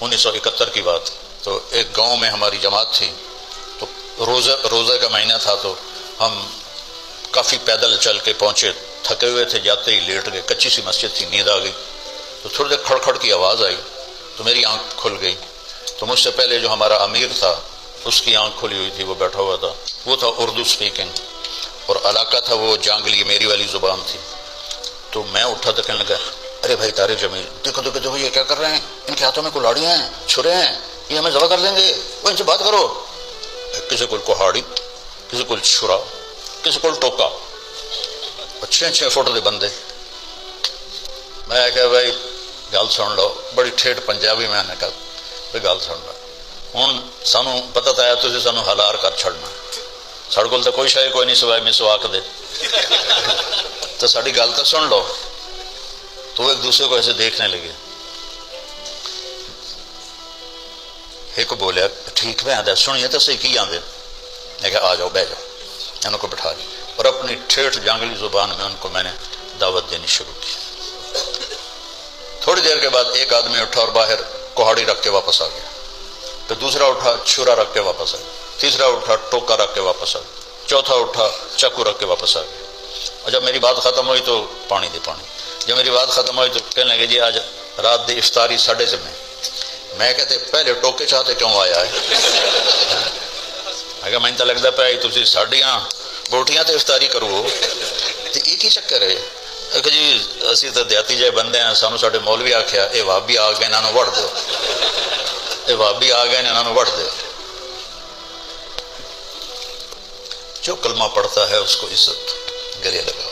1971 کی بات. تو ایک گاؤں میں ہماری جماعت تھی، تو روزہ کا مہینہ تھا، تو ہم کافی پیدل چل کے پہنچے، تھکے ہوئے تھے، جاتے ہی لیٹ گئے. کچی سی مسجد تھی، نیند آ گئی. تو تھوڑی دیر کھڑ کھڑ کی آواز آئی تو میری آنکھ کھل گئی. تو مجھ سے پہلے جو ہمارا امیر تھا اس کی آنکھ کھلی ہوئی تھی، وہ بیٹھا ہوا تھا، وہ تھا اردو سپیکنگ، اور علاقہ تھا وہ جانگلی، میری والی زبان تھی. تو میں اٹھا تو کہنے لگا، ارے بھائی طارق جمیل، دیکھو دیکھو دیکھو یہ کیا کر رہے ہیں، ان کے ہاتھوں میں کلاڑیاں ہیں، چھرے ہیں، یہ ہمیں ذبح کر دیں گے، وہ ان سے بات کرو. کسی کو کہاڑی، کسی کو چھرا، کسی کو ٹوکا، 6 فٹ دے بندے. میں کہا بھائی گل سن لو، بڑی ٹھیٹ پنجابی میں نے کہا بھائی گل سن لو، ہوں سانوں پتہ تو ہے تسی سانوں ہلار کر چھڑنا، ساڑے کول تو کوئی شے کوئی نہیں سوائے مسواک دے، تو ساری گل تو سن لو. تو ایک دوسرے کو ایسے دیکھنے لگے. ایک بولیا ٹھیک میں آدھا سنیے تو صحیح کی آدھے. میں کہا آ جاؤ بہ جاؤ، ان کو بٹھا لی اور اپنی ٹھیٹھ جانگلی زبان میں ان کو میں نے دعوت دینی شروع کی. تھوڑی دیر کے بعد ایک آدمی اٹھا اور باہر کہاڑی رکھ کے واپس آ گیا، پھر دوسرا اٹھا چھرا رکھ کے واپس آ گیا، تیسرا اٹھا ٹوکا رکھ کے واپس آ گیا، چوتھا اٹھا چاقو رکھ کے واپس آ گیا. اور جب میری بات ختم ہوئی تو پانی دے پانی. جب میری بات ختم ہوئی تو کہنے لگے جی آج رات دی افطاری ساڑھے سے میں کہتے پہلے ٹوکے چاہتے کیوں آیا ہے؟ میں کہا میں تو لگتا پہ تھی ساڑیاں بوٹیاں تے افطاری کرو، تو یہ کی چکر ہے؟ کہ جی اسی تو دیہاتی جائے بندے ہیں، سانو ساڈے مولوی آخیا اے وابی آ گئے انہوں وڑ دو، اے وابی آ گئے انہوں وڑ دو. جو کلمہ پڑھتا ہے اس کو عزت گلے لگاؤ.